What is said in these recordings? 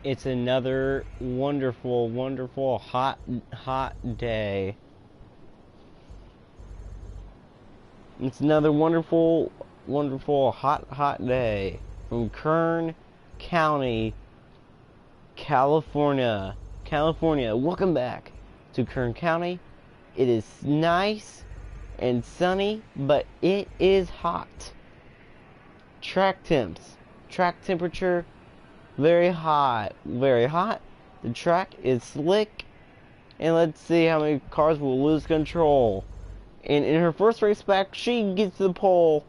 It's another wonderful, wonderful, hot day. It's another wonderful, wonderful, hot day from Kern County, California. Welcome back to Kern County. It is nice and sunny, but it is hot. Track temperature, very hot. The track is slick, and let's see how many cars will lose control. And in her first race back, she gets to the pole.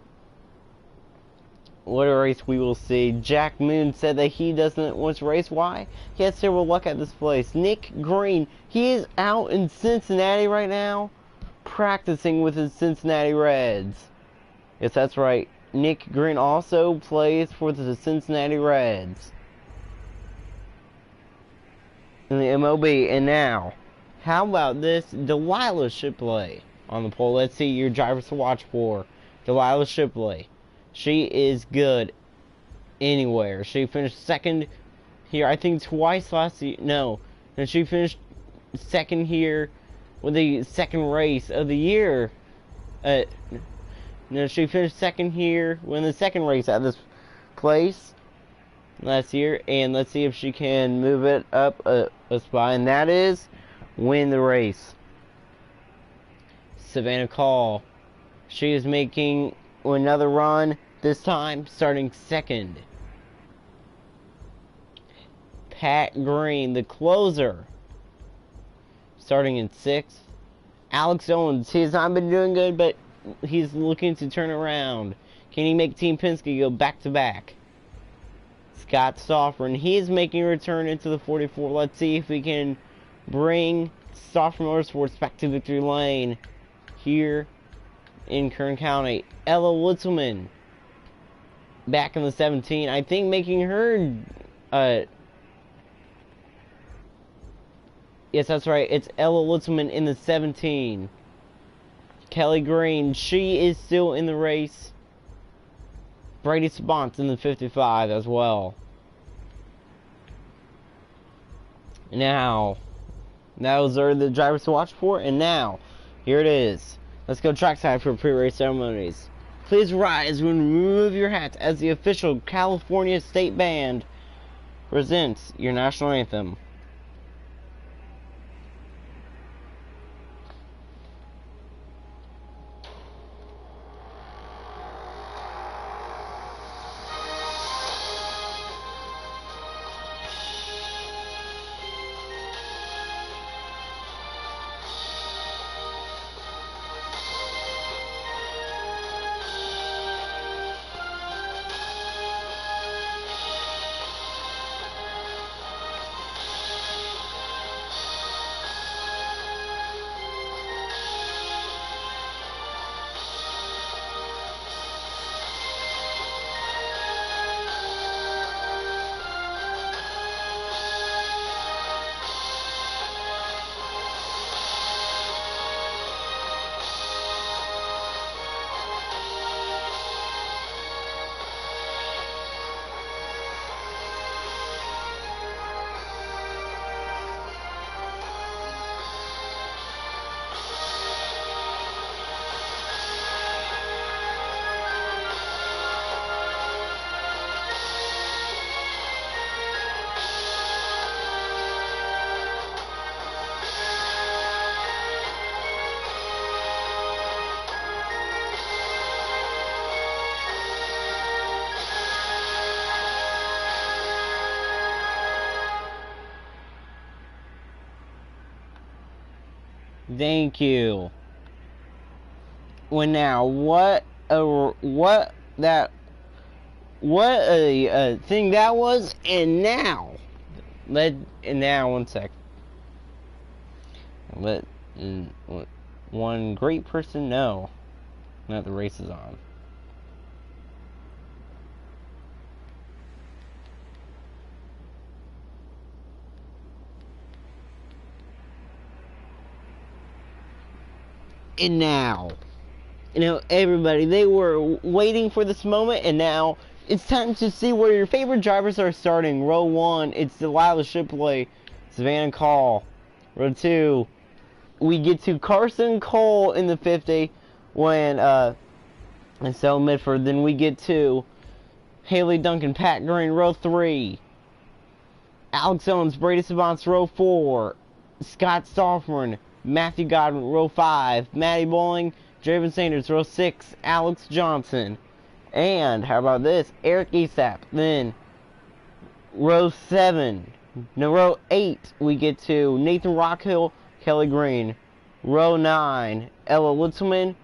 What a race we will see. Jack Moon said that he doesn't want to race. Why? He has terrible luck at this place. Nick Green, he is out in Cincinnati right now, practicing with his Cincinnati Reds. Yes, that's right. Nick Green also plays for the Cincinnati Reds in the MLB. And now, how about this? Delilah Shipley on the pole. Let's see your drivers to watch for. Delilah Shipley. She is good anywhere. She finished second here, I think, twice last year. No. And she finished second here with the second race of the year. No, she finished second here when the second race at this place last year. And let's see if she can move it up a spot. And that is win the race. Savannah Call. She is making another run, this time starting second. Pat Green, the closer, starting in sixth. Alex Owens, he has not been doing good, but he's looking to turn around. Can he make Team Penske go back-to-back? Scott Stoffren, he is making a return into the 44. Let's see if we can bring Stoffren Motorsports back to victory lane here in Kern County. Ella Witzelman back in the 17. I think making her yes, that's right. It's Ella Witzelman in the 17. Kelly Green, she is still in the race. Brady Spons in the 55 as well. Now, those are the drivers to watch for, and now, here it is. Let's go trackside for pre-race ceremonies. Please rise when you remove your hats as the official California State Band presents your national anthem. Thank you. Well, now, what a thing that was, and now, one sec. Let one great person know that the race is on. And now, everybody, they were waiting for this moment, and now It's time to see where your favorite drivers are starting. Row 1, it's Delilah Shipley, Savannah Call. Row 2, we get to Carson Cole in the 50 when, and so Midford. Then we get to Haley Duncan, Pat Green, row 3. Alex Owens, Brady Savants, row 4. Scott Stoffman, Matthew Godwin, row 5. Maddie Bowling, Draven Sanders, row 6. Alex Johnson. And, how about this? Eric Esap. Then, row 7. No, row 8, we get to Nathan Rockhill, Kelly Green. Row 9, Ella Litzman,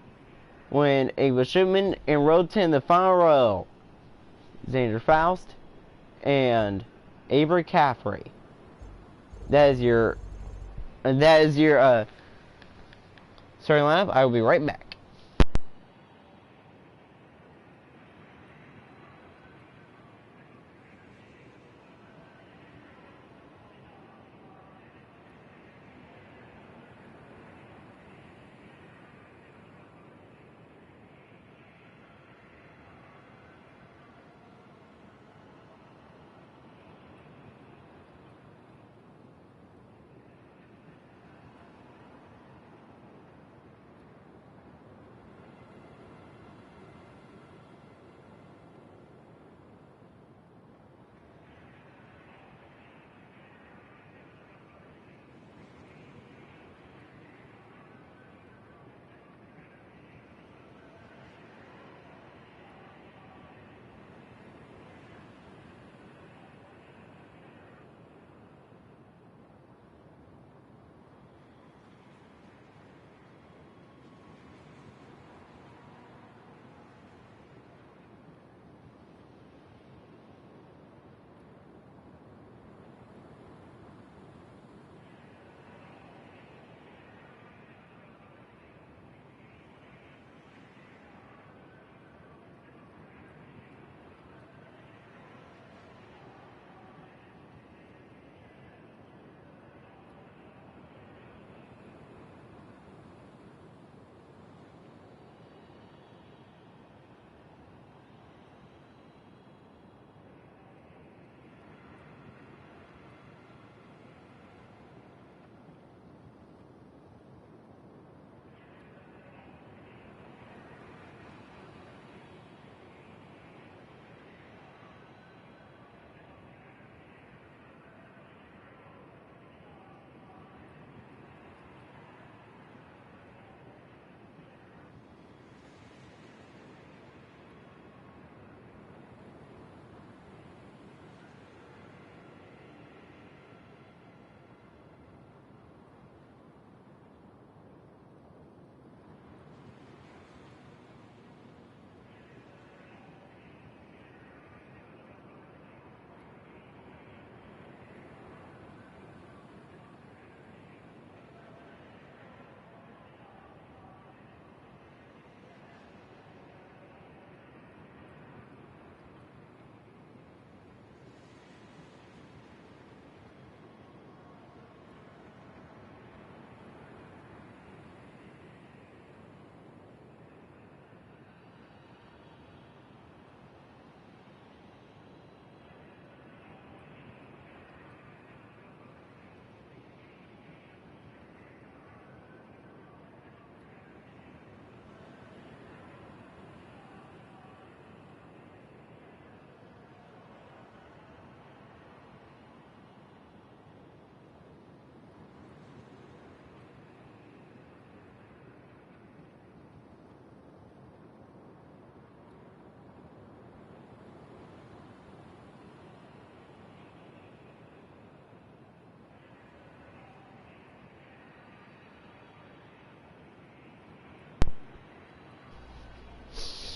when Ava Shipman. In row 10, the final row, Xander Faust and Avery Caffrey. That is your starting lineup. I will be right back.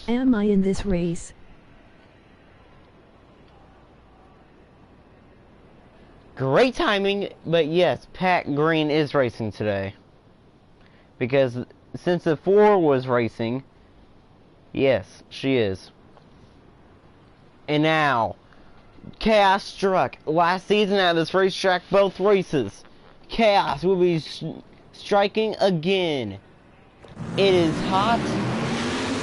Am I in this race? Great timing, but yes, Pat Green is racing today. Because since the 4 was racing, yes, she is. And now, Chaos struck. Last season at this racetrack, both races, Chaos will be striking again. It is hot.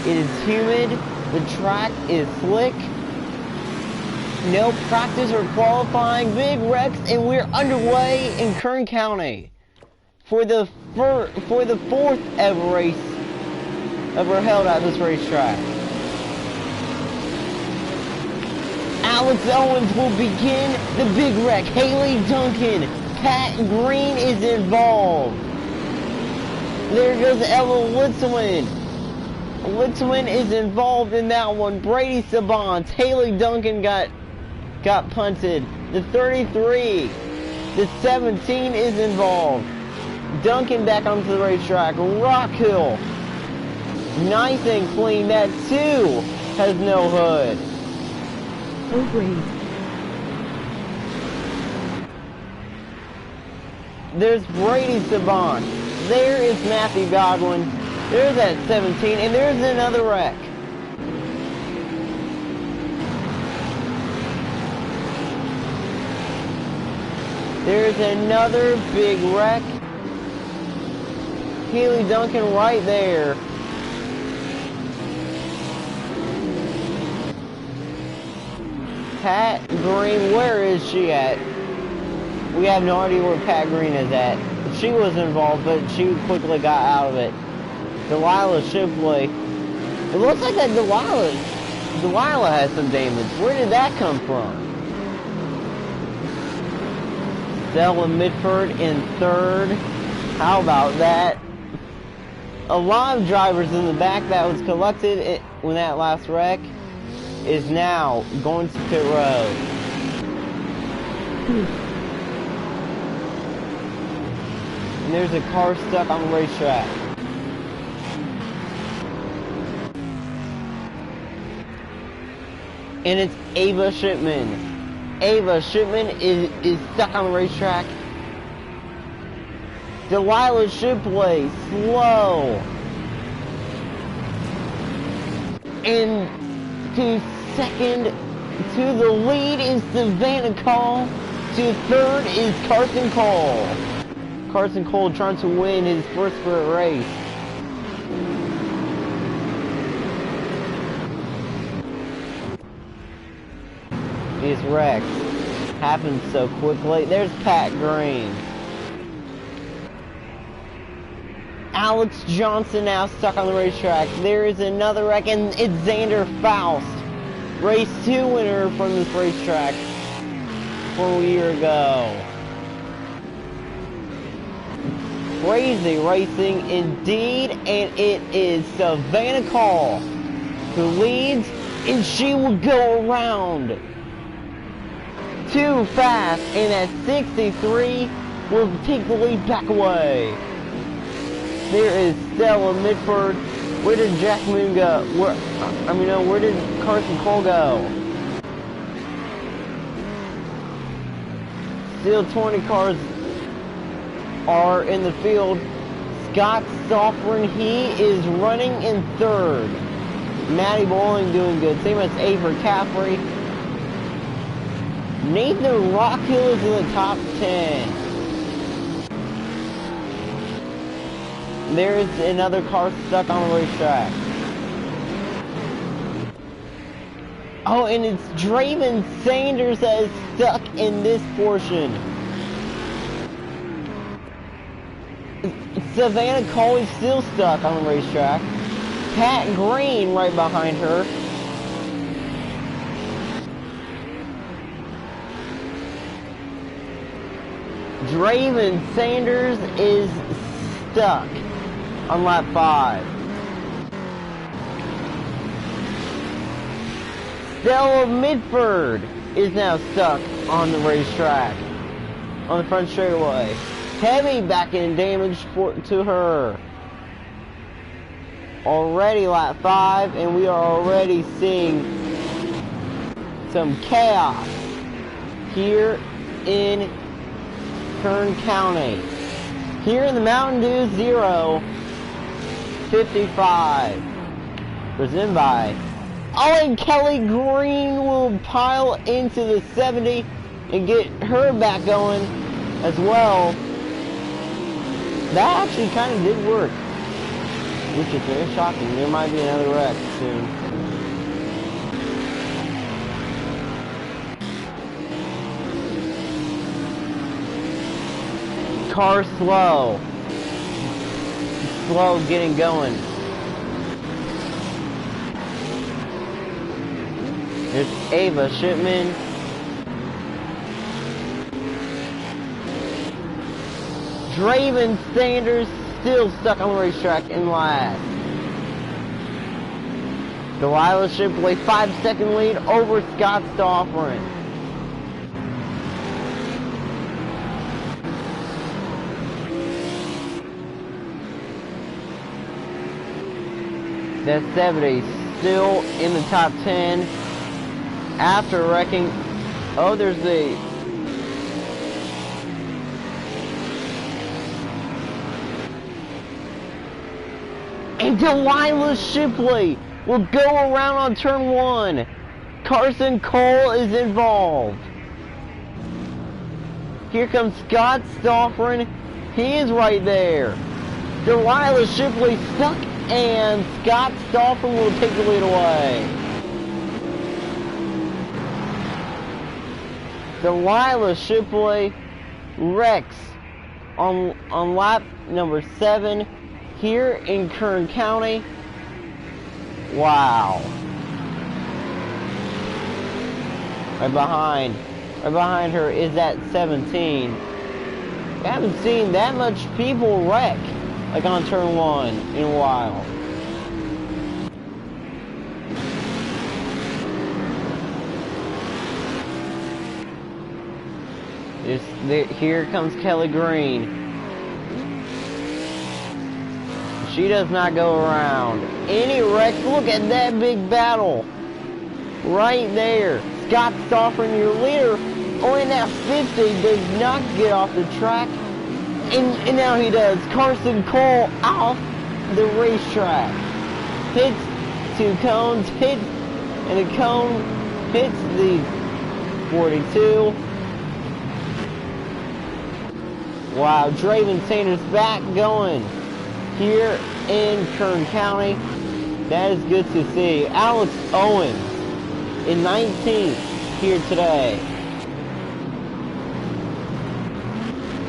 It is humid. The track is slick. No practice or qualifying, big wrecks, and we're underway in Kern County for the fourth ever race ever held at this racetrack. Alex Owens will begin the big wreck. Haley Duncan, Pat Green is involved. There goes Ella Litzwin. Litzwin is involved in that one. Brady Sabans, Haley Duncan got punted. The 33, the 17 is involved. Duncan back onto the racetrack. Rock Hill, nice and clean. That 2 has no hood. Oh, great. There's Brady Saban. There is Matthew Godwin. There's that 17, and there's another wreck. There's another big wreck. Haley Duncan right there. Pat Green, where is she at? We have no idea where Pat Green is at. She was involved, but she quickly got out of it. Delilah Shipley. It looks like that Delilah has some damage. Where did that come from? Stella Mitford in 3rd. How about that? A lot of drivers in the back that was collected when that last wreck is now going to pit road. And there's a car stuck on the racetrack. And it's Ava Shipman. Ava Shipman is stuck on the racetrack. Delilah Shipley, slow. And to second, to the lead is Savannah Call. To 3rd is Carson Cole. Carson Cole trying to win his first race. These wrecks happen so quickly. There's Pat Green. Alex Johnson now stuck on the racetrack. There is another wreck, and it's Xander Faust. Race 2 winner from this racetrack from a year ago. Crazy racing indeed, and it is Savannah Call who leads, and she will go around. Too fast, and at 63 will take the lead back away. There is Stella Mitford. Where did Jack Moon go? Where did Carson Cole go? Still 20 cars are in the field. Scott Soffren, he is running in 3rd. Maddie Bowling doing good. Same as Avery Caffrey. Nathan Rockhill is in the top 10. There's another car stuck on the racetrack. Oh, and it's Draven Sanders that is stuck in this portion. Savannah Cole is still stuck on the racetrack. Pat Green right behind her. Draven Sanders is stuck on lap 5. Stella Mitford is now stuck on the racetrack, on the front straightaway. Heavy back-end damage to her. Already lap 5, and we are already seeing some chaos here in Kern County. Here in the Mountain Dew Zero 55. Presented by... Oh, and Kelly Green will pile into the 70 and get her back going as well. That actually kind of did work, which is very shocking. There might be another wreck soon. car slow. Slow getting going. There's Ava Shipman. Draven Sanders still stuck on the racetrack in last. Delilah Shipley 5-second lead over Scott Stoffren. That 70 still in the top 10 after wrecking. Oh, there's the and Delilah Shipley will go around on turn 1. Carson Cole is involved. Here comes Scott Stoffren. He is right there. Delilah Shipley stuck, and Scott Stoffren will take the lead away. Delilah Shipley wrecks on lap number 7 here in Kern County. Wow. Right behind her is that 17. I haven't seen that much people wreck like on turn 1 in a while. Here comes Kelly Green. She does not go around any wreck. Look at that big battle right there. Scott Stoffren, your leader, only that 50 does not get off the track, and now he does. Carson Cole off the racetrack, hits 2 cones, and the cone hits the 42. Wow, Draven Sanders back going here in Kern County. That is good to see. Alex Owens in 19th here today.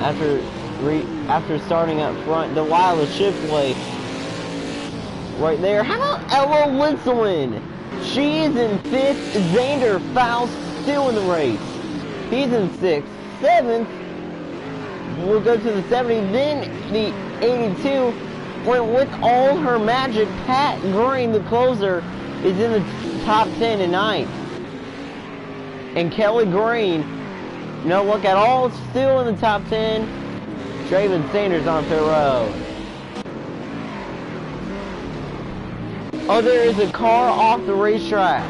After starting up front, Delilah Shipley right there. How about Ella Winslin? She is in 5th. Xander Faust still in the race. He's in 6th. 7th. We'll go to the 70. Then the 82. With all her magic, Pat Green, the closer, is in the top 10 and 9th. And Kelly Green, no look at all, still in the top 10. Draven Sanders on pit road. Oh, there is a car off the racetrack.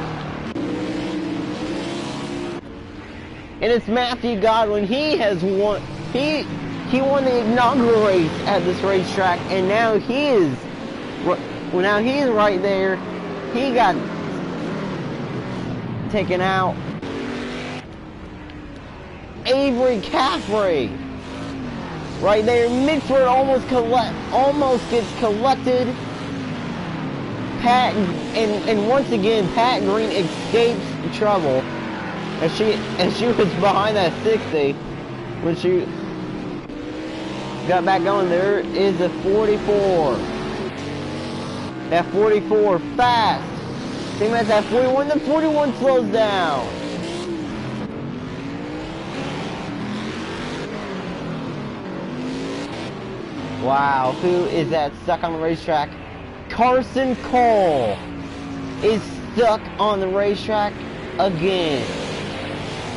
And it's Matthew Godwin. He has won. He won the inaugural race at this racetrack, and now he is right there. He got taken out. Avery Caffrey right there. Mitford almost gets collected. Pat and once again Pat Green escapes trouble as she was behind that 60 when she got back going. There is a 44. That 44 fast. Same as that 41. The 41 slows down. Wow, who is that stuck on the racetrack? Carson Cole is stuck on the racetrack again.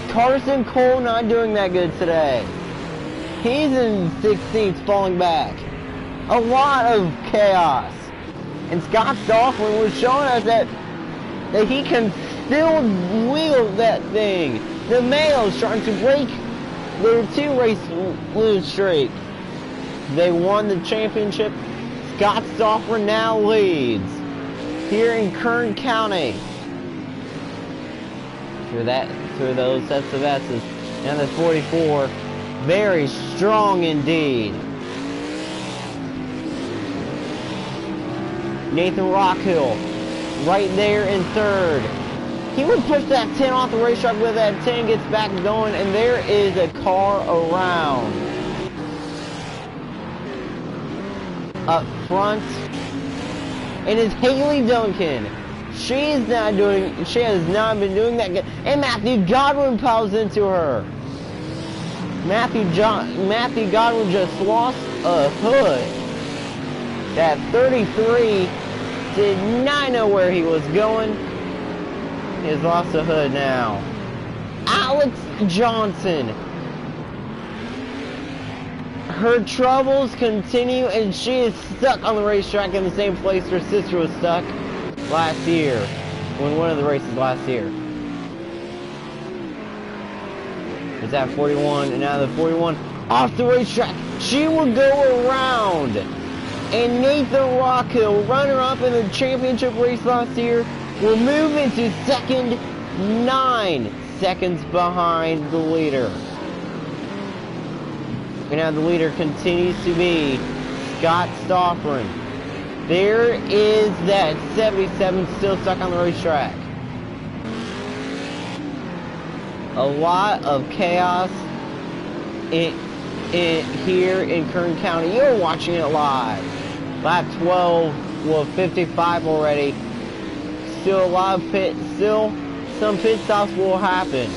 Carson Cole not doing that good today. He's in 16th, falling back. A lot of chaos. And Scott Stoffren was showing us that he can still wield that thing. The males trying to break their 2-race lose streak. They won the championship. Scott Stoffren now leads here in Kern County. Through those sets of S's. And the 44. Very strong indeed. Nathan Rockhill right there in 3rd. He would push that 10 off the racetrack, but that 10 gets back going, and there is a car around. up front. And it's Haley Duncan. She has not been doing that good. And Matthew Godwin piles into her. Matthew Godwin just lost a hood. That 33 did not know where he was going. He has lost a hood now. Alex Johnson. Her troubles continue, and she is stuck on the racetrack in the same place her sister was stuck last year, when one of the races last year. It's at 41, and now the 41 off the racetrack. She will go around, and Nathan Rockhill, runner-up in the championship race last year, will move into second, 9 seconds behind the leader. And now the leader continues to be Scott Stoffren. There is that 77 still stuck on the racetrack. A lot of chaos here in Kern County. You're watching it live. Lap 12, well, 55 already. Still a lot of some pit stops will happen.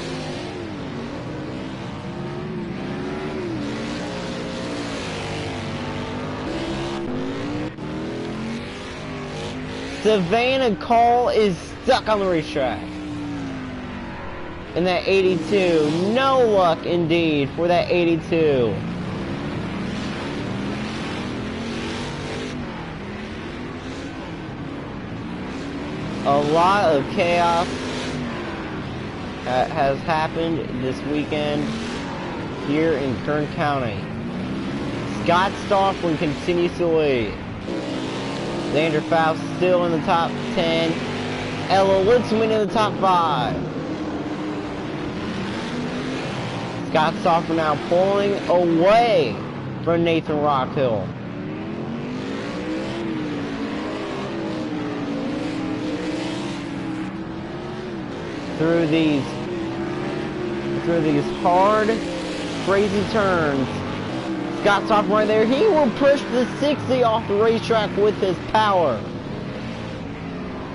Savannah Call is stuck on the racetrack. And that 82, no luck indeed for that 82. A lot of chaos has happened this weekend here in Kern County. Scott Stoffren continues to lead. Xander Faust still in the top 10. Ella Litzman in the top 5. Scott Stoffren now pulling away from Nathan Rockhill. Through these hard, crazy turns. Scott Stoffren right there. He will push the 60 off the racetrack with his power.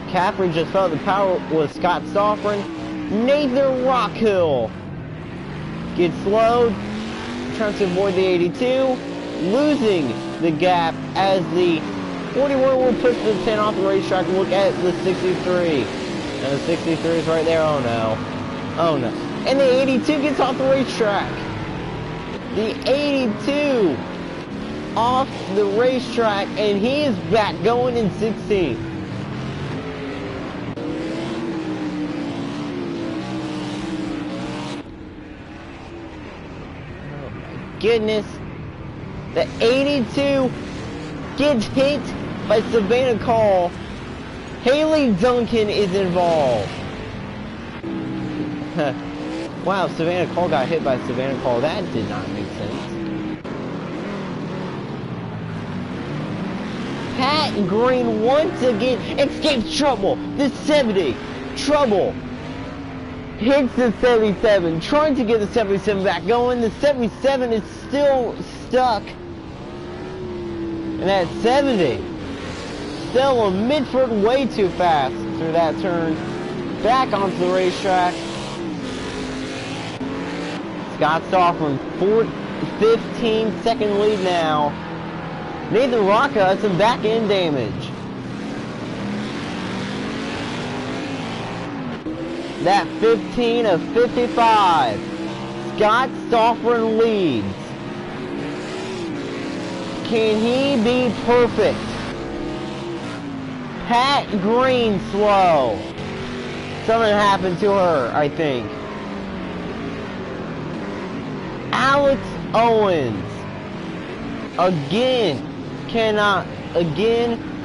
Caffrey just felt the power was Scott Stoffren. Nathan Rockhill gets slowed, trying to avoid the 82, losing the gap as the 41 will push the 10 off the racetrack. Look at the 63. And the 63 is right there. Oh no. Oh no. And the 82 gets off the racetrack. The 82 off the racetrack, and he is back going in 16. Oh my goodness. The 82 gets hit by Savannah Call. Haley Duncan is involved. Wow, Savannah Call got hit by Savannah Call. That did not make sense. Pat Green once again escapes trouble. The 70. Trouble. Hits the 77. Trying to get the 77 back going. The 77 is still stuck. And that 70. Stella Midford way too fast through that turn. Back onto the racetrack. Scott Stoffren, 15-second lead now. Nathan Rocca has some back end damage. That 15 of 55. Scott Stoffren leads. Can he be perfect? Pat Green slow. Something happened to her, I think. Alex Owens again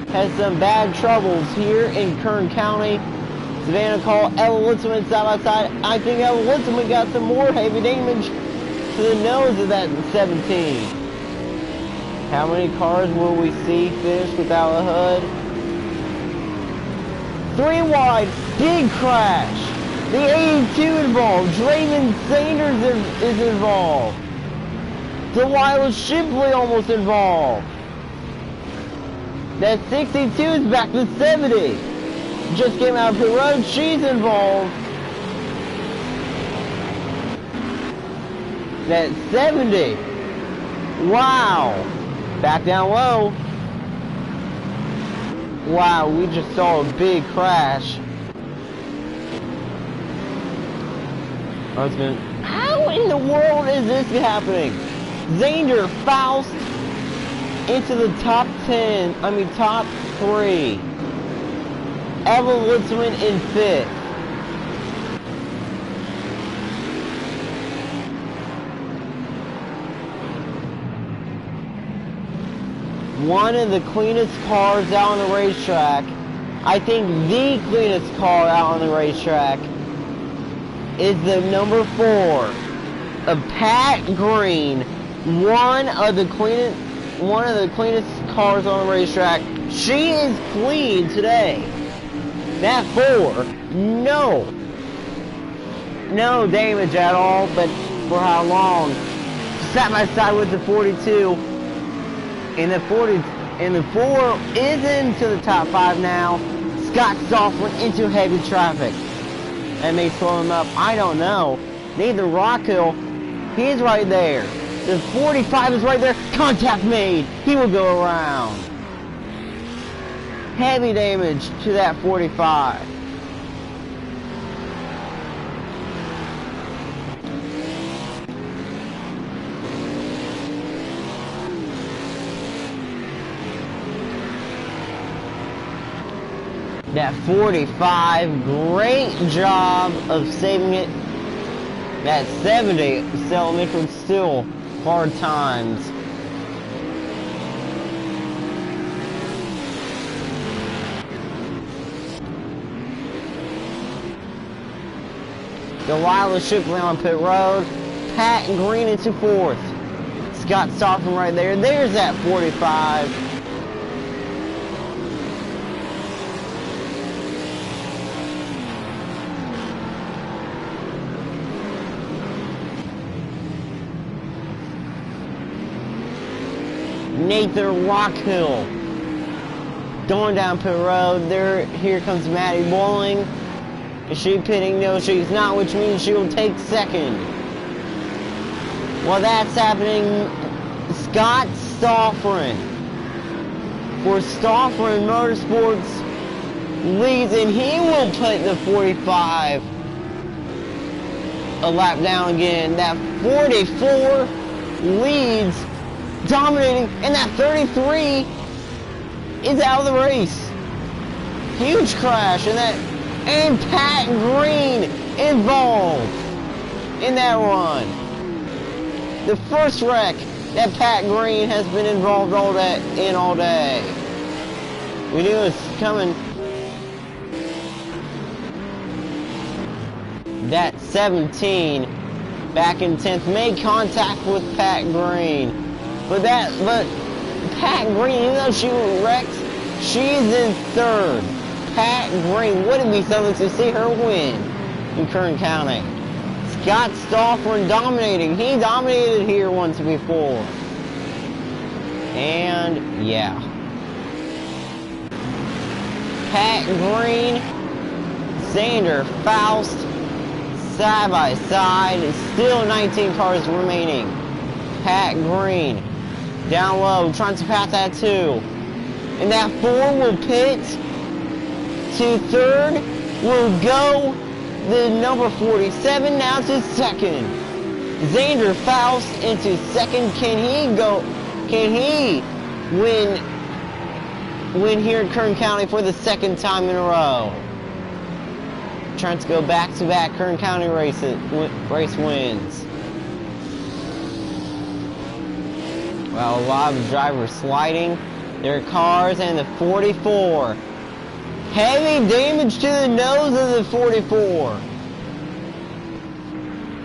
has some bad troubles here in Kern County. Savannah Call, Ella Litzman side by side. I think Ella Litzman got some more heavy damage to the nose of that 17. How many cars will we see finish without a hood? 3 wide, big crash. The 82 involved. Draymond Sanders is involved. Delilah Shipley almost involved. That 62 is back to 70. Just came out of pit road. She's involved. That 70. Wow. Back down low. Wow, we just saw a big crash. How in the world is this happening? Zander Faust into the top 10, top 3. Eva Litzman in 5th. One of the cleanest cars out on the racetrack. I think the cleanest car out on the racetrack is the number 4 of Pat Green. One of the cleanest cars on the racetrack. She is clean today. That 4, no damage at all, but for how long? Side by side with the 42. And the 4 is into the top 5 now. Scott Stoffman into heavy traffic. That may slow him up. I don't know. Nathan Rockhill, he's right there. The 45 is right there. Contact made. He will go around. Heavy damage to that 45. That 45, great job of saving it. That 70, selling it from still hard times. Delilah Shipley on pit road. Pat Green into 4th. Scott Stoffman right there. There's that 45. Nathan Rockhill going down pit road. Here comes Maddie Bowling. Is she pitting? No, she's not, which means she will take 2nd. While that's happening, Scott Stoffman for Stoffman Motorsports leads, and he will put the 45 a lap down again. That 44 leads, dominating, and that 33 is out of the race. Huge crash, and Pat Green involved in that run. The first wreck that Pat Green has been involved all day. We knew it was coming. That 17 back in 10th made contact with Pat Green. But Pat Green, even though she wrecked, she's in 3rd. Pat Green, would it be something to see her win in Kern County? Scott Stoffman dominating. He dominated here once before. And yeah. Pat Green, Zander Faust, side by side. Still 19 cars remaining. Pat Green down low, trying to pass that 2. And that 4 will pit to 3rd. Will go the number 47 now to 2nd. Zander Faust into 2nd. Can he win here in Kern County for the 2nd time in a row? Trying to go back-to-back Kern County race wins. Well, a lot of drivers sliding their cars, and the 44. Heavy damage to the nose of the 44.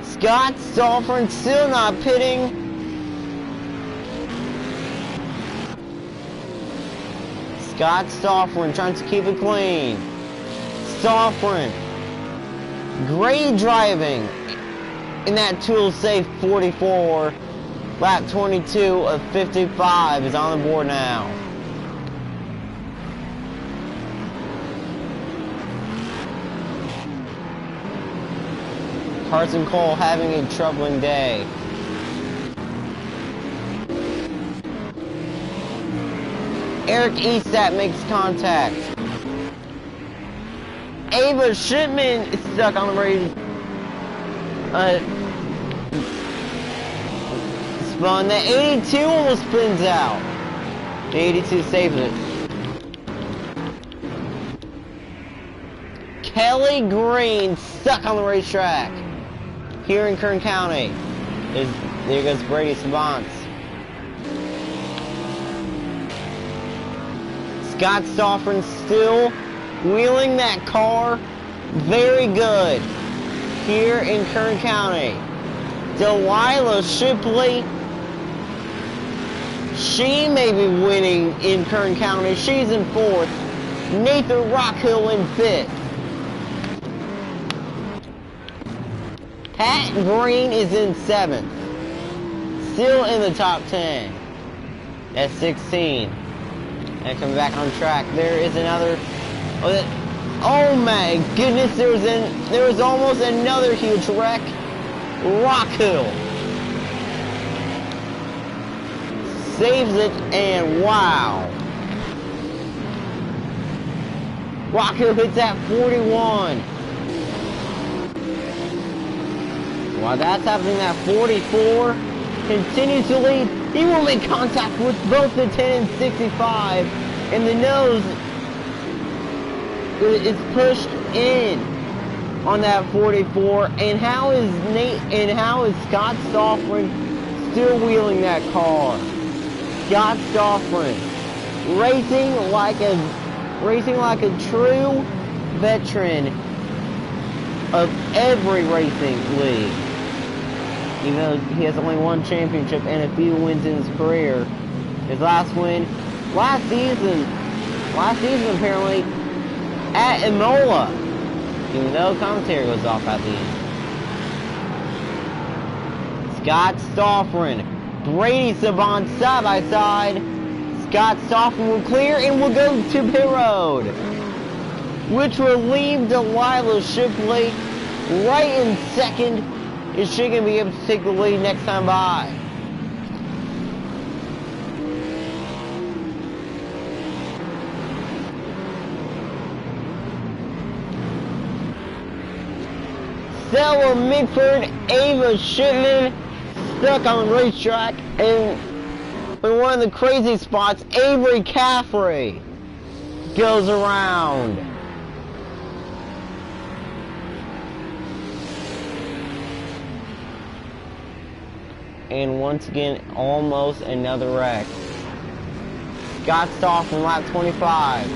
Scott Stoffman still not pitting. Scott Stoffman trying to keep it clean. Stoffman, great driving in that tool safe 44. Lap 22 of 55 is on the board now. Carson Cole having a troubling day. Eric Estat makes contact. Ava Shipman is stuck on the race. Spun. The 82 almost spins out. The 82 saves it. Kelly Green stuck on the racetrack here in Kern County. There goes Brady Savants. Scott Stoffren still wheeling that car very good here in Kern County. Delilah Shipley, she may be winning in Kern County. She's in 4th. Nathan Rockhill in 5th. Pat Green is in 7th. Still in the top 10. At 16. And coming back on track, there is another. Oh my goodness! There was almost another huge wreck. Rockhill saves it, and wow! Rockhill hits that 41. While that's happening, that 44 continues to lead. He will make contact with both the 10 and 65, and the nose is pushed in on that 44. And how is Scott Stoffren still wheeling that car? Scott Stoffren racing like a true veteran of every racing league. Even though he has only one championship and a few wins in his career. His last win last season apparently at Imola. Even though commentary was off at the end. Scott Stoffren, Brady Savant side by side. Scott Stoffren will clear and will go to pit road, which will leave Delilah Shipley right in 2nd. Is she going to be able to take the lead next time by? Stella Mitford, Ava Shipman stuck on the racetrack, and in one of the crazy spots, Avery Caffrey goes around. And once again, almost another wreck. Scott Stoffren, lap 25.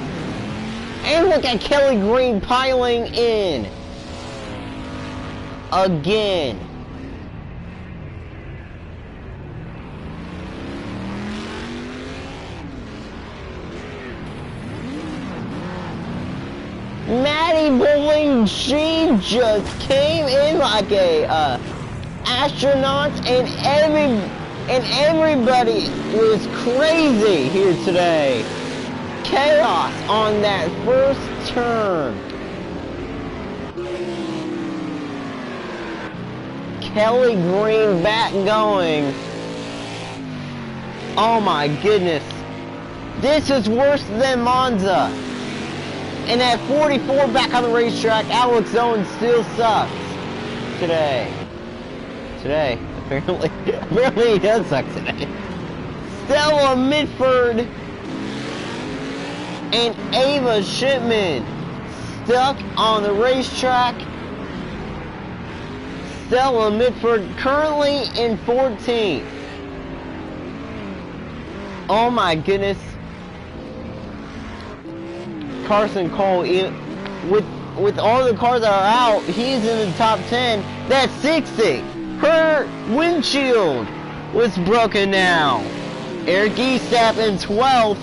And look at Kelly Green piling in. Again. Maddie Bowling, she just came in like a astronaut, and everybody was crazy here today. Chaos on that first turn. Kelly Green back going. Oh my goodness. This is worse than Monza. And at 44 back on the racetrack, Alex Owens still sucks today. Apparently he does suck today. Stella Mitford and Ava Shipman stuck on the racetrack. Stella Mitford currently in 14th. Oh my goodness. Carson Cole, with all the cars that are out, he's in the top 10. That's 60. Her windshield was broken now. Eric Estap in 12th.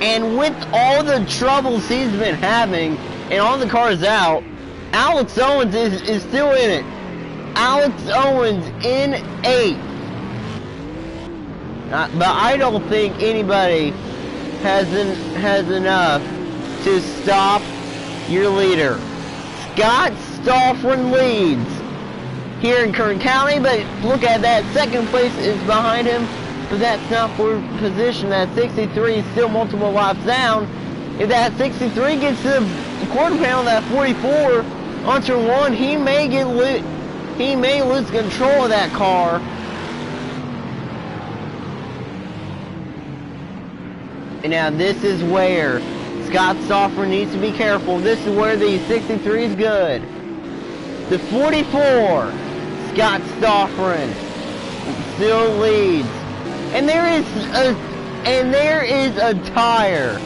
And with all the troubles he's been having and all the cars out, Alex Owens is still in it. Alex Owens in 8th. But I don't think anybody has enough to stop your leader. Scott Stoffren leads here in Kern County, but look at that. Second place is behind him, but that's not for position. That 63 is still multiple laps down. If that 63 gets to the quarter panel, that 44 on turn 1, he may lose control of that car. And now this is where Scott Stoffren needs to be careful. This is where the 63 is good. The 44, Scott Stoffren still leads. And there is a tire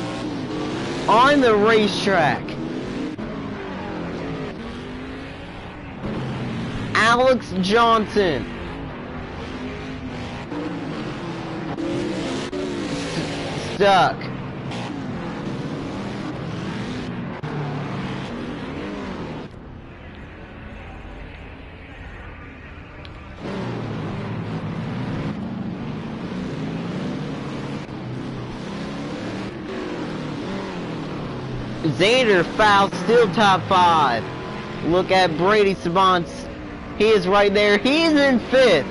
on the racetrack. Alex Johnson stuck. Xander Faust still top 5. Look at Brady Sabans. He is right there. He's in 5th.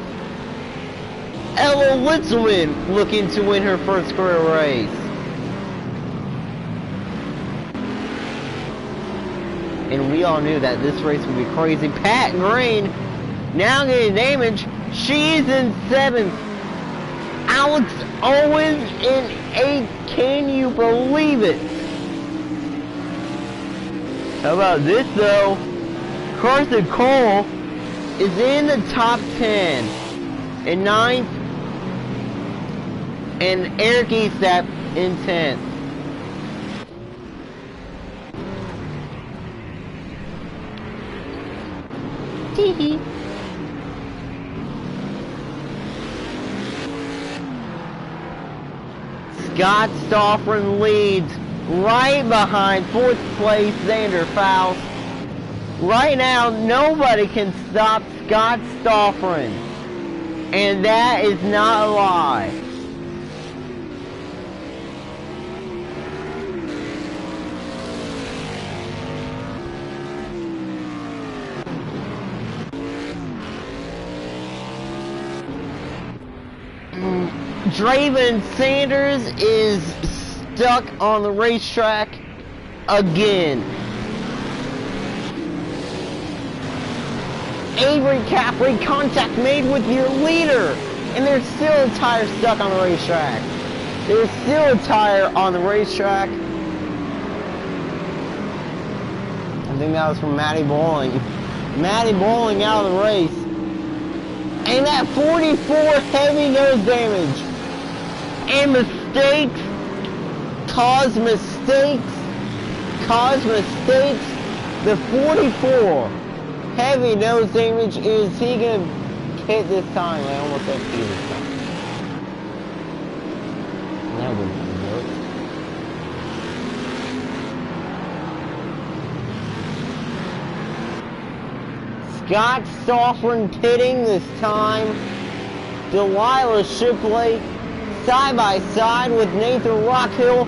Ella Litzelman looking to win her first career race. And we all knew that this race would be crazy. Pat Green now getting damage. She's in 7th. Alex Owens in 8th. Can you believe it? How about this though? Carson Cole is in the top 10. In 9th. And Eric Eastap in 10th. Tee-hee. Scott Stoffren leads right behind 4th place Xander Faust. Right now, nobody can stop Scott Stoffren. And that is not a lie. Draven Sanders is stuck on the racetrack again. Avery Caffrey, contact made with your leader. And there's still a tire stuck on the racetrack. There's still a tire on the racetrack. I think that was from Matty Bowling. Matty Bowling out of the race. And that 44 heavy nose damage. And mistakes. Cause mistakes. The 44 heavy nose damage. Is he gonna hit this time? I almost said P this time. That wouldn't work. Scott Stoffren pitting this time. Delilah Shipley side by side with Nathan Rockhill.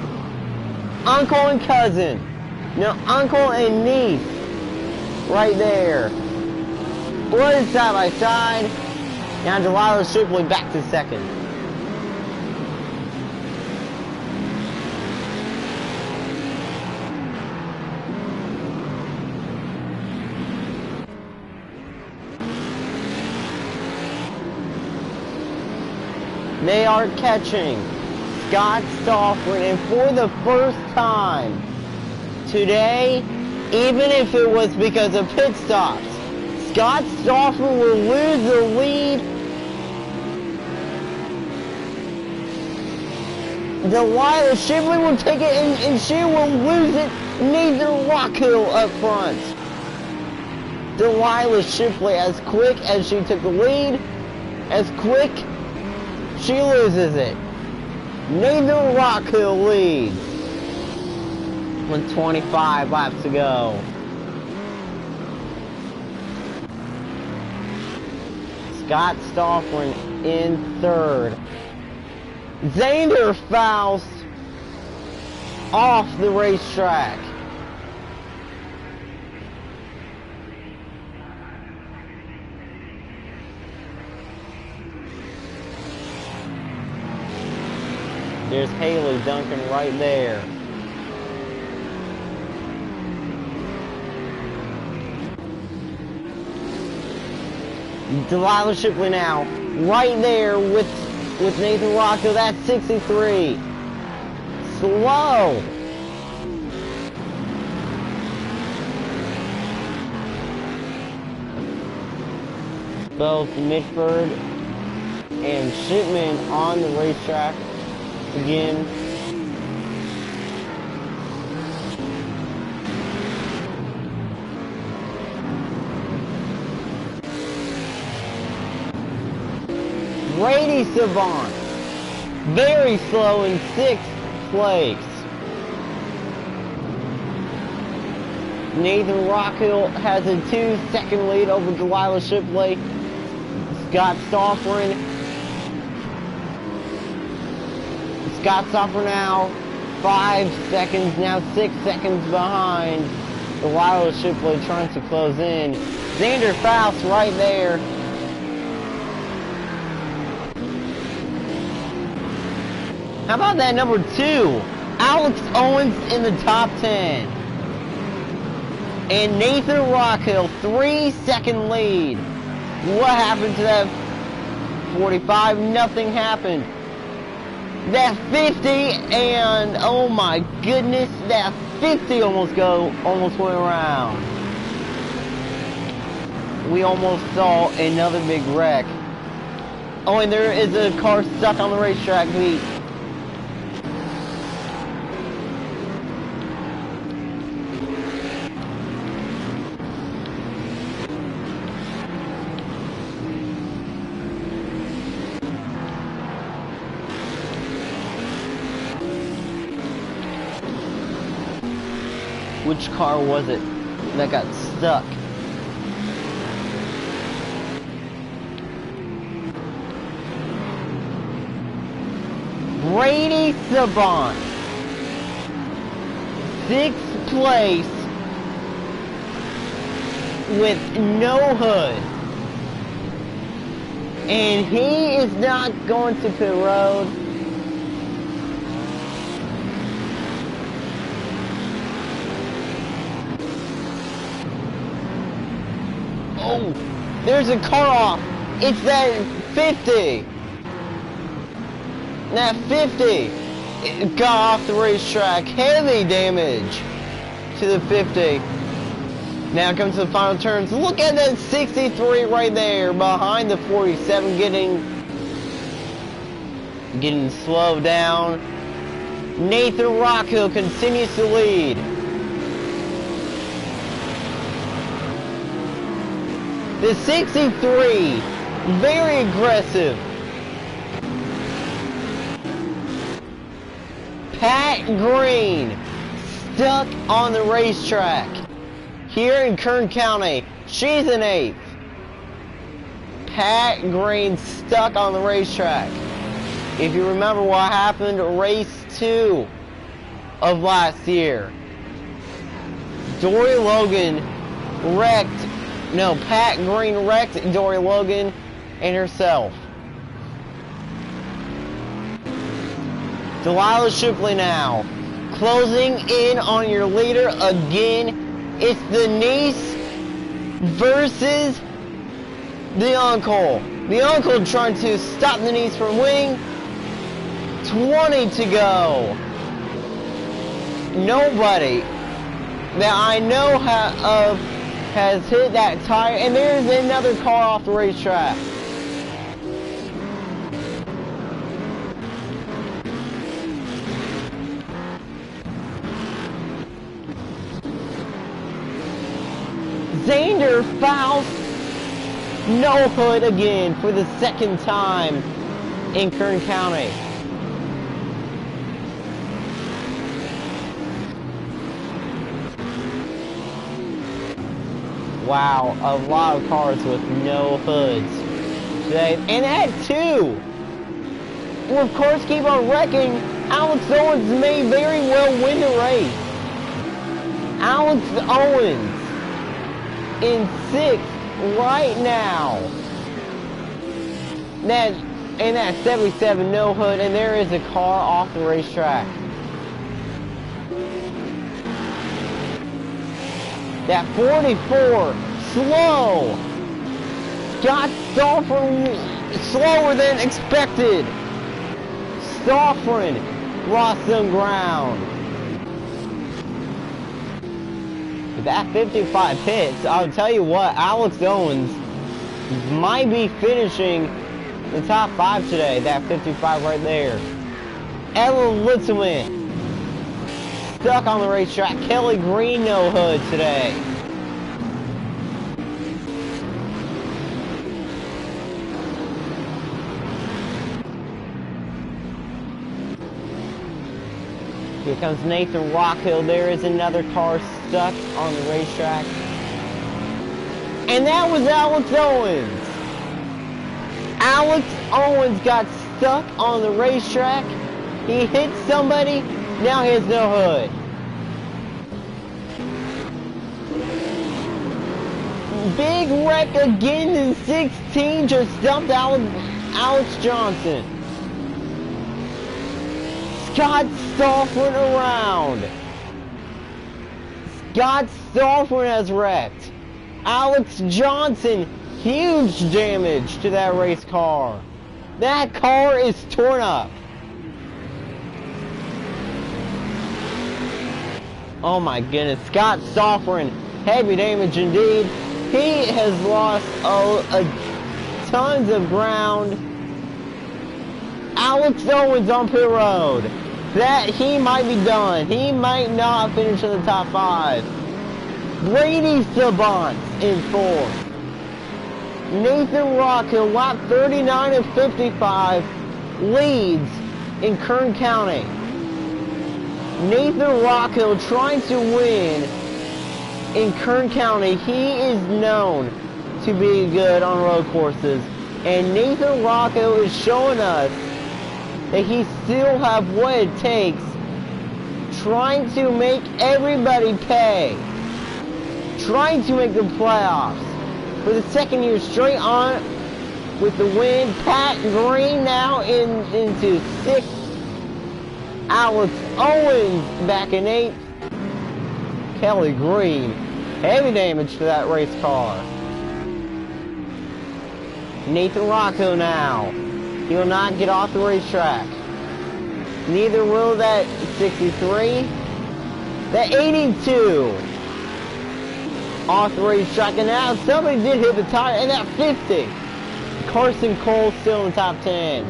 Uncle and cousin. No, uncle and niece. Right there. Blood side by side. Now Delilah Shipley back to second. They are catching Scott Stoffren, and for the first time today, even if it was because of pit stops, Scott Stoffren will lose the lead. Delilah Shipley will take it, and she will lose it. Nathan Rockhill up front. Delilah Shipley, as quick as she took the lead, as quick, she loses it. Nathan Rockhill leads with 25 laps to go. Scott Stoffren in third. Xander Faust off the racetrack. There's Haley Duncan right there. Delilah Shipley now, right there with Nathan Rocco. That's 63. Slow. Both Mitford and Shipman on the racetrack again. Brady Savant, very slow in 6th place. Nathan Rockhill has a 2-second lead over Delilah Shipley. Scott Stoffren now 5 seconds, now 6 seconds behind Delilah Shipley trying to close in. Xander Faust right there. How about that number 2? Alex Owens in the top 10. And Nathan Rockhill, 3-second lead. What happened to that 45? Nothing happened. That 50, and oh my goodness, that 50 almost went around. We almost saw another big wreck. Oh, and there is a car stuck on the racetrack, Pete. Which car was it that got stuck? Brady Savant, 6th place with no hood. And he is not going to pit road. Oh, there's a car off. It's that 50. That 50 it got off the racetrack. Heavy damage to the 50. Now comes to the final turns. Look at that 63 right there behind the 47, getting slowed down. Nathan Rockhill continues to lead. The 63, very aggressive. Pat Green, stuck on the racetrack. Here in Kern County, she's in 8th. Pat Green stuck on the racetrack. If you remember what happened, race 2 of last year. Dory Logan wrecked. No, Pat Green wrecked Dory Logan and herself. Delilah Shipley now, closing in on your leader again. It's the niece versus the uncle. The uncle trying to stop the niece from winning. 20 to go. Nobody that I know of has hit that tire, and there's another car off the racetrack. Xander Faust, no hood again for the 2nd time in Kern County. Wow, a lot of cars with no hoods. today. And at 2, well, cars keep on wrecking. Alex Owens may very well win the race. Alex Owens in 6th right now. That 77 no hood, and there is a car off the racetrack. That 44, slow. Got Stoffren slower than expected. Stoffren lost some ground. That 55 hits, I'll tell you what, Alex Owens might be finishing the top 5 today. That 55 right there. Ella Litzman stuck on the racetrack. Kelly Green no hood today. Here comes Nathan Rockhill. There is another car stuck on the racetrack. And that was Alex Owens. Alex Owens got stuck on the racetrack. He hit somebody. Now he has no hood. Big wreck again in 16. Just dumped Alex Johnson. Scott Stoffren around. Scott Stoffren has wrecked. Alex Johnson, huge damage to that race car. That car is torn up. Oh my goodness, Scott Stoffren, heavy damage indeed. He has lost tons of ground. Alex Owens on pit road. That he might be done. He might not finish in the top 5. Brady Savant in 4th. Nathan Rockhill, lap 39 of 55, leads in Kern County. Nathan Rockhill trying to win in Kern County. He is known to be good on road courses. And Nathan Rockhill is showing us that he still have what it takes, trying to make everybody pay, trying to make the playoffs for the 2nd year straight on with the win. Pat Green now into 6th. Alex Owens back in 8th. Kelly Green, heavy damage to that race car. Nathan Rockhill now. He will not get off the racetrack. Neither will that 63. That 82. Off the racetrack. And now somebody did hit the tire. And that 50. Carson Cole still in the top 10.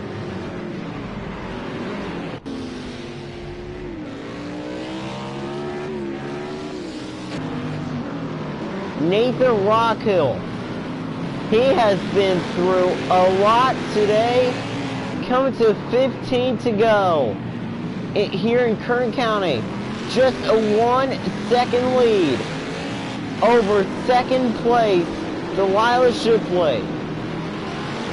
Nathan Rockhill. He has been through a lot today. Coming to 15 to go here in Kern County. Just a 1-second lead over 2nd place, Delilah Shipley.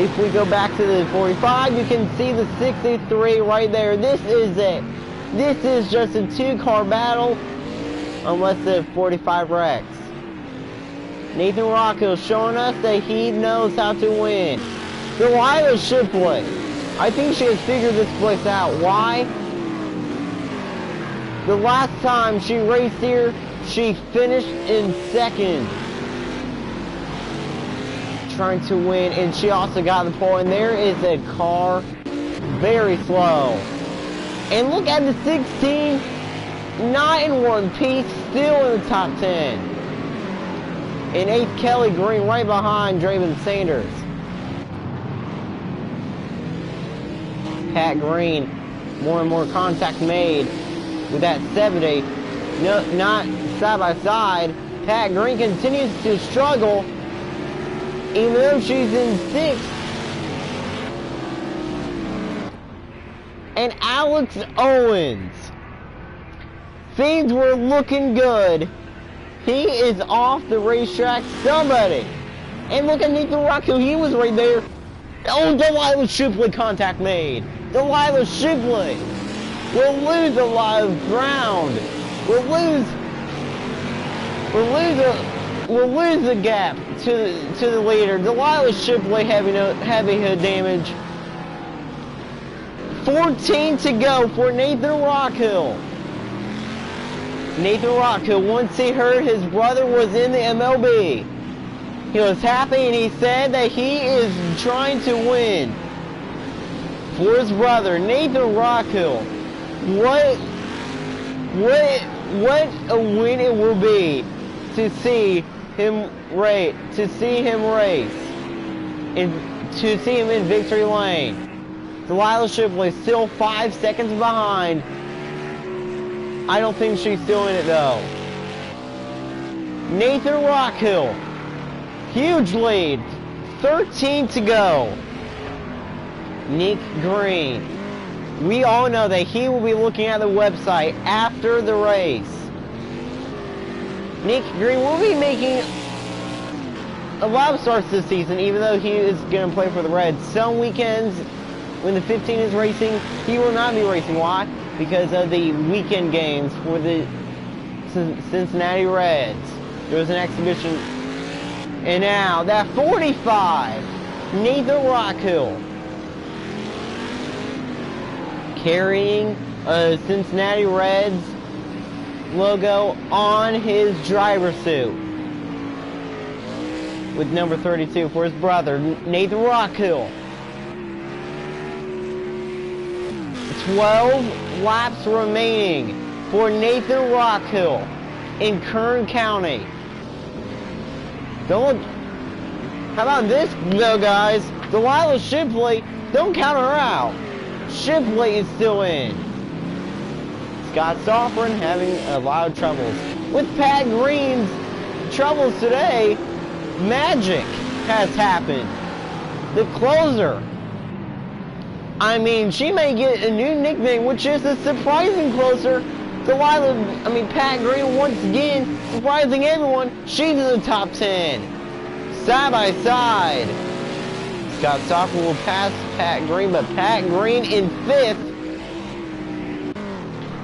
If we go back to the 45, you can see the 63 right there. This is it. This is just a 2-car battle unless the 45 wrecks. Nathan Rockhill showing us that he knows how to win. Delilah Shipley, I think she has figured this place out. Why? The last time she raced here, she finished in 2nd. Trying to win, and she also got the pole, and there is a car very slow. And look at the 16, not in one piece, still in the top 10. In 8th, Kelly Green, right behind Draven Sanders. Pat Green, more and more contact made with that 70. No, not side by side. Pat Green continues to struggle, even though she's in 6th. And Alex Owens, things were looking good. He is off the racetrack. Somebody. And look at Nathan Rockhill. He was right there. Oh, Delilah Shipley contact made. Delilah Shipley will lose a lot of ground. We'll lose the gap to the leader. Delilah Shipley having heavy hood damage. 14 to go for Nathan Rockhill. Nathan Rockhill, once he heard his brother was in the MLB, he was happy and he said that he is trying to win for his brother, Nathan Rockhill. What a win it will be to see him race, and to see him in victory lane. Delilah Shipley still 5 seconds behind. I don't think she's still in it though. Nathan Rockhill, huge lead, 13 to go. Nick Green, we all know that he will be looking at the website after the race. Nick Green will be making a lot of starts this season, even though he is going to play for the Reds. Some weekends, when the 15 is racing, he will not be racing. Why? Because of the weekend games for the Cincinnati Reds. There was an exhibition. And now, that 45, Nathan Rockhill, carrying a Cincinnati Reds logo on his driver's suit with number 32 for his brother, Nathan Rockhill. 12 laps remaining for Nathan Rockhill in Kern County. How about this though, guys? Delilah Shipley, don't count her out. Shipley is still in. Scott Stoffren having a lot of troubles. With Pat Green's troubles today, magic has happened. The closer. I mean, she may get a new nickname, which is a surprising closer. Pat Green, once again, surprising everyone. She's in the top 10. Side by side. Scott Stoffren will pass Pat Green, but Pat Green in 5th.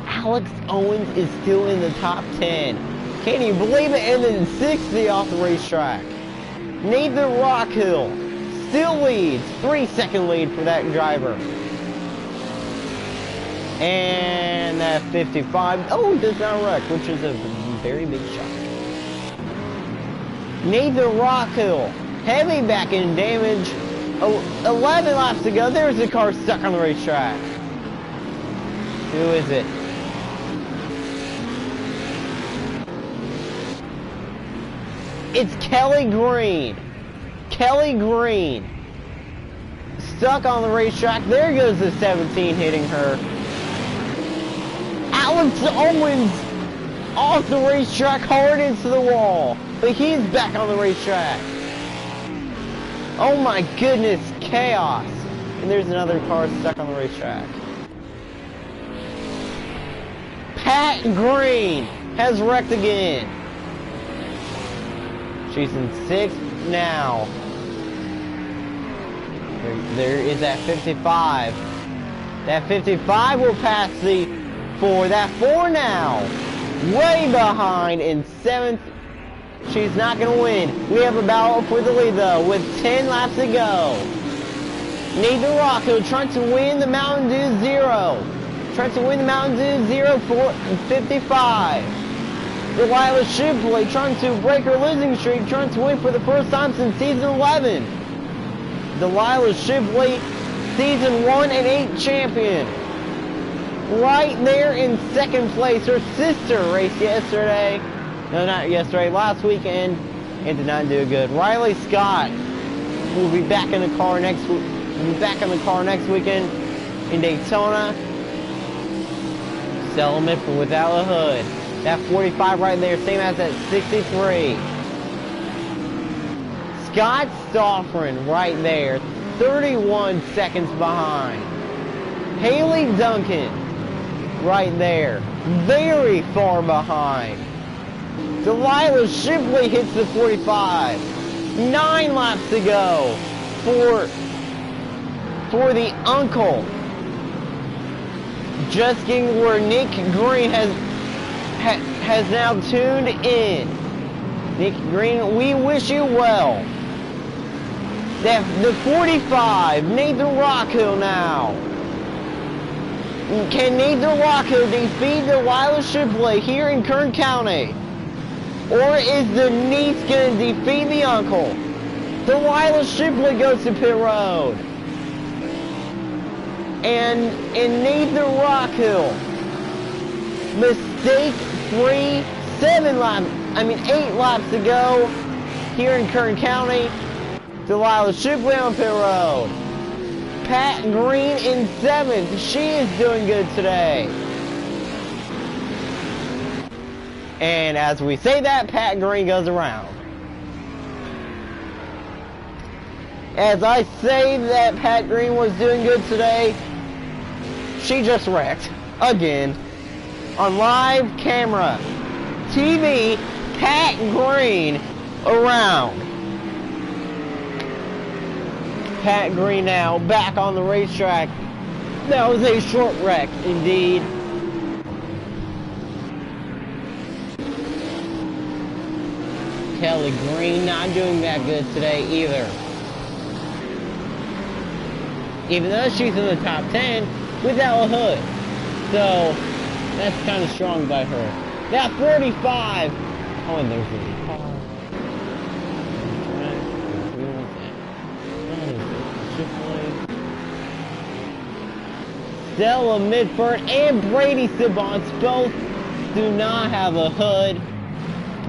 Alex Owens is still in the top 10. Can you believe it? And then 60 off the racetrack. Nathan Rockhill still leads. 3-second lead for that driver. And that 55, does not wreck, which is a very big shot. Nathan Rockhill, heavy back end damage. 11 laps to go. There's a car stuck on the racetrack. Who is it? It's Kelly Green. Kelly Green. Stuck on the racetrack. There goes the 17 hitting her. Alex Owens off the racetrack, hard into the wall. But he's back on the racetrack. Oh my goodness, chaos. And there's another car stuck on the racetrack. Pat Green has wrecked again. She's in 6th now. There is that 55. That 55 will pass the 4. That 4 now. Way behind in 7th. She's not going to win. We have a battle for the lead though with 10 laps to go. Nathan Rockhill trying to win the Mountain Dew Zero. Trying to win the Mountain Dew Zero for 55. Delilah Shipley trying to break her losing streak, trying to win for the first time since season 11. Delilah Shipley, season 1 and 8 champion. Right there in 2nd place. Her sister raced yesterday. No, not yesterday, last weekend, and did not do good. Riley Scott will be back in the car next weekend in Daytona. Settlement for without a hood. That 45 right there, same as that 63. Scott Stoffren right there, 31 seconds behind. Haley Duncan right there, very far behind. Delilah Shipley hits the 45. 9 laps to go for for the uncle. Just getting where Nick Green has now tuned in. Nick Green, we wish you well. The 45, Nathan Rockhill now. Can Nathan Rockhill defeat Delilah Shipley here in Kern County? Or is the niece going to defeat the uncle? Delilah Shipley goes to pit road. And Nathan Rockhill, mistake-free, 8 laps to go here in Kern County. Delilah Shipley on pit road. Pat Green in 7th. She is doing good today. And as we say that, Pat Green goes around. As I say that Pat Green was doing good today, she just wrecked. Again. On live camera. TV, Pat Green around. Pat Green now back on the racetrack. That was a short wreck indeed. Kelly Green not doing that good today either. Even though she's in the top 10 without a hood. So that's kind of strong by her. That 45. Oh, and there's the car. Stella Midford and Brady Sabans both do not have a hood.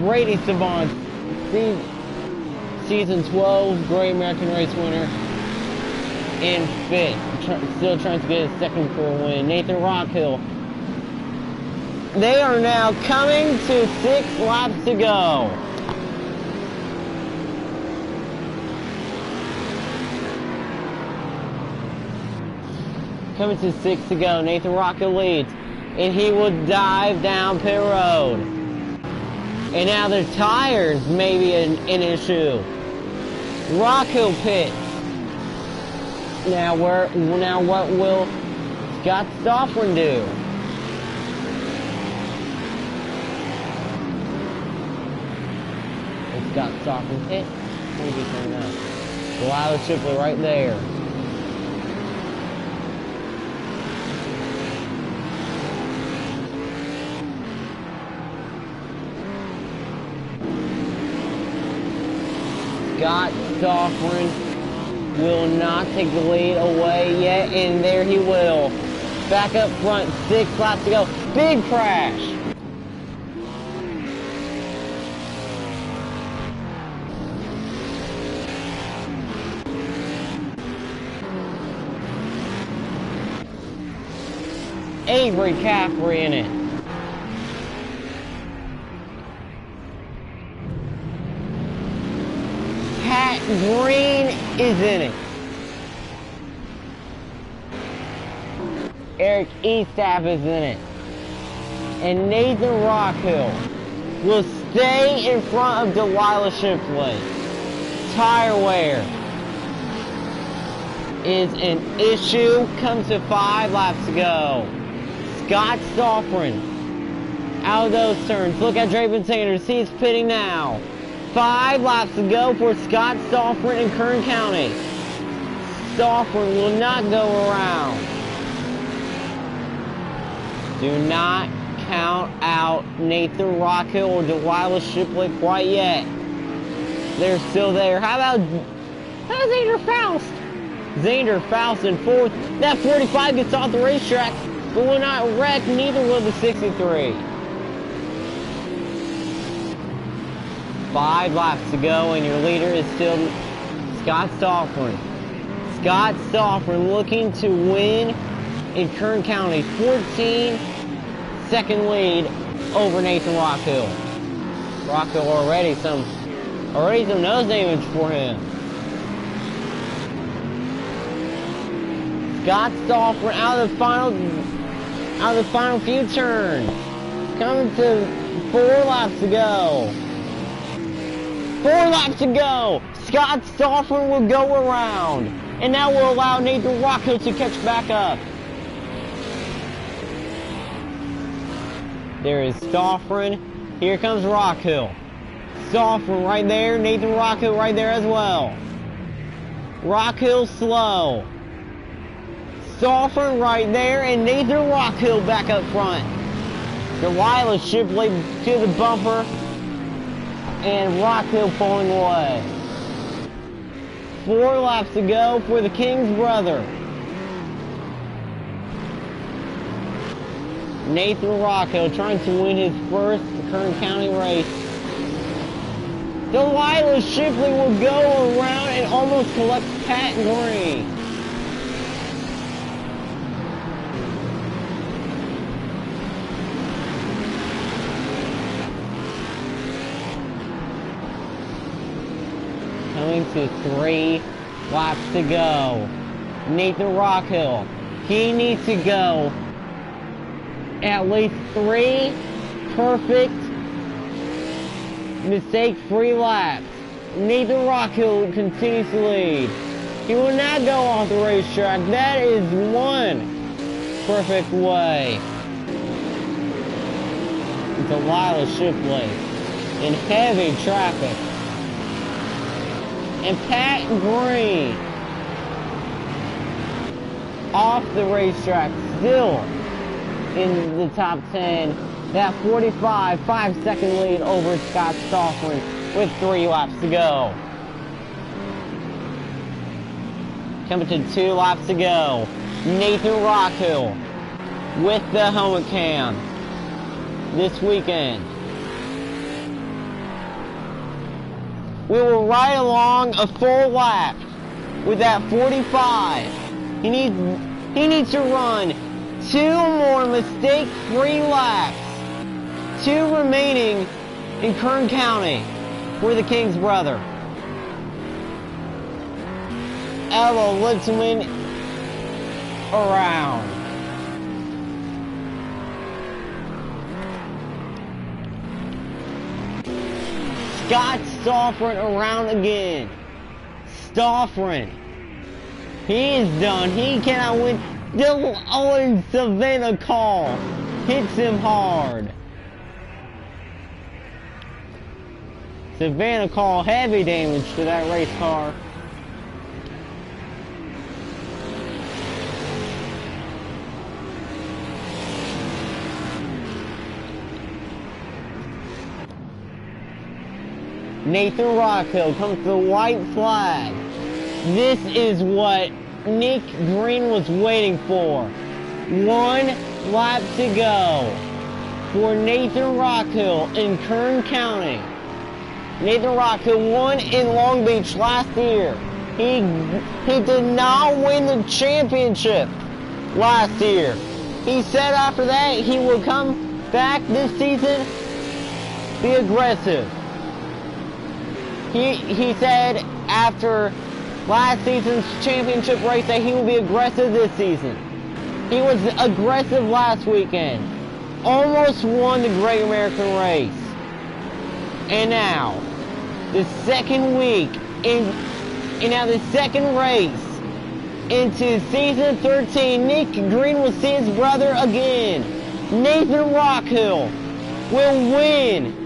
Brady Sabans, season 12 Great American Race winner, in 5th, still trying to get a second for a win. Nathan Rockhill. They are now coming to 6 laps to go. Coming to 6 to go. Nathan Rockhill leads. And he will dive down pit road. And now their tires may be an issue. Rockhill pits. Now what will Scott Stoffren do? Is Scott Stoffren pit? What are you coming up? Delilah Shipley right there. Scott Stoffren will not take the lead away yet, and there he will. Back up front, 6 laps to go. Big crash. Avery Caffrey in it. Pat Green is in it. Eric Eastaff is in it. And Nathan Rockhill will stay in front of Delilah Shipley. Tire wear is an issue. Comes to 5 laps to go. Scott Stoffren out of those turns. Look at Draven Sanders. He's pitting now. 5 laps to go for Scott Stoffren in Kern County. Stoffren will not go around. Do not count out Nathan Rockhill or Delilah Shipley quite yet. They're still there. How about Xander Faust? Xander Faust in 4th. That 45 gets off the racetrack, but will not wreck. Neither will the 63. 5 laps to go, and your leader is still Scott Stoffren. Scott Stoffren looking to win in Kern County. 14-second lead over Nathan Rockhill. Rockhill already some nose damage for him. Scott Stoffren out of the final few turns. Coming to 4 laps to go. 4 laps to go. Scott Stoffren will go around. And that will allow Nathan Rockhill to catch back up. There is Stoffren. Here comes Rockhill. Stoffren right there. Nathan Rockhill right there as well. Rockhill slow. Stoffren right there. And Nathan Rockhill back up front. Delilah Shipley to the bumper. And Rockhill pulling away. 4 laps to go for the King's brother. Nathan Rockhill trying to win his first Kern County race. Delilah Shipley will go around and almost collect Pat Green. Coming to 3 laps to go. Nathan Rockhill. He needs to go at least 3 perfect mistake-free laps. Nathan Rockhill continues to lead. He will not go off the racetrack. That is 1 perfect way. Delilah Shipley in heavy traffic. And Pat Green off the racetrack, still in the top 10. That 45, 5-second lead over Scott Stoffren with 3 laps to go. Coming to 2 laps to go. Nathan Rockhill with the helmet cam this weekend. We will ride along a full lap with that 45. He needs to run 2 more mistake-free laps. 2 remaining in Kern County for the King's brother. Ella Litzman around. Scott Stoffren around again. Stoffren. He is done. He cannot win. Dylan Savannah Call hits him hard. Savannah Call, heavy damage to that race car. Nathan Rockhill comes to the white flag. This is what Nick Green was waiting for. 1 lap to go for Nathan Rockhill in Kern County. Nathan Rockhill won in Long Beach last year. He did not win the championship last year. He said after that he will come back this season, be aggressive. He said after last season's championship race that he will be aggressive this season. He was aggressive last weekend. Almost won the Great American Race. And now, the second week, now the second race into season 13, Nick Green will see his brother again. Nathan Rockhill will win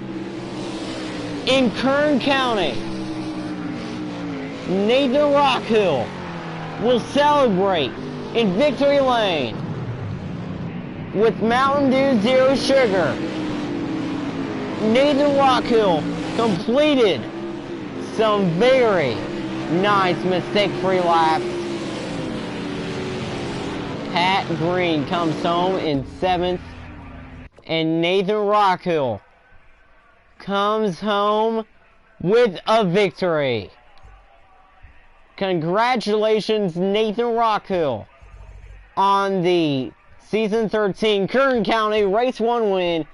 in Kern County. Nathan Rockhill will celebrate in Victory Lane with Mountain Dew Zero Sugar. Nathan Rockhill completed some very nice mistake-free laps. Pat Green comes home in 7th, and Nathan Rockhill comes home with a victory. Congratulations, Nathan Rockhill, on the Season 13 Kern County Race 1 win.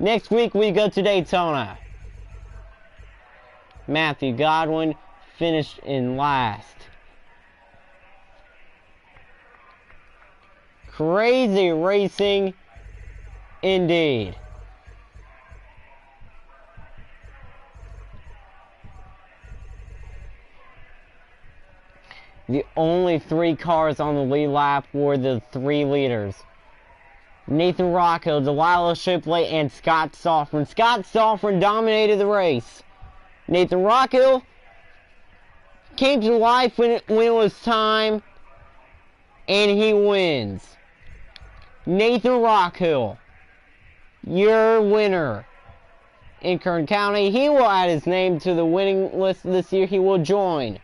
Next week we go to Daytona. Matthew Godwin finished in last. Crazy racing indeed. The only 3 cars on the lead lap were the 3 leaders. Nathan Rocco, Delilah Shipley, and Scott Soffren. Scott Soffren dominated the race. Nathan Rocco came to life when it was time, and he wins. Nathan Rocco, your winner in Kern County. He will add his name to the winning list this year. He will join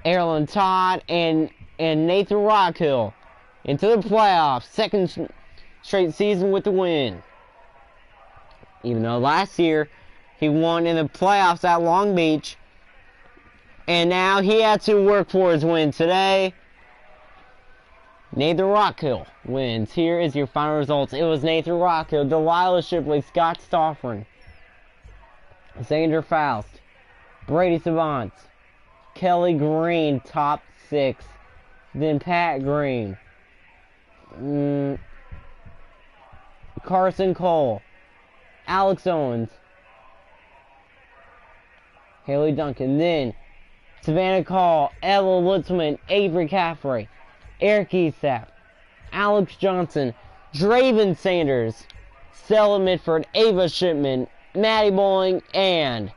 Erlen Todd and Nathan Rockhill into the playoffs. Second straight season with the win. Even though last year he won in the playoffs at Long Beach, and now he had to work for his win today. Nathan Rockhill wins. Here is your final results. It was Nathan Rockhill, Delilah Shipley, Scott Stoffren, Xander Faust, Brady Savant, Kelly Green, top 6. Then Pat Green, Carson Cole, Alex Owens, Haley Duncan. Then Savannah Call, Ella Litzman, Avery Caffrey, Eric Esap, Alex Johnson, Draven Sanders, Stella Mitford, Ava Shipman, Maddie Bowling, and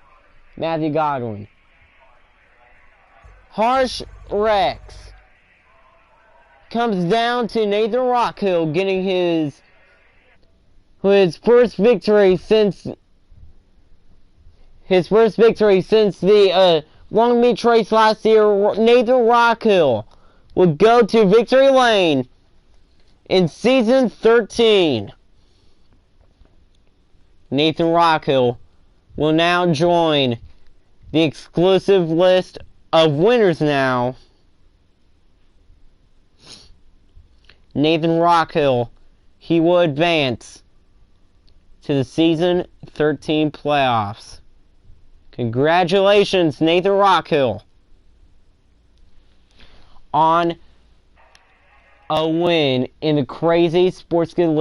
Matthew Godwin. Harsh Rex comes down to Nathan Rockhill getting his first victory since the Long Beach race last year. Nathan Rockhill will go to victory lane in season 13. Nathan Rockhill will now join the exclusive list of winners now. Nathan Rockhill, he will advance to the season 13 playoffs. Congratulations, Nathan Rockhill, on a win in the Crazy Sports Good League.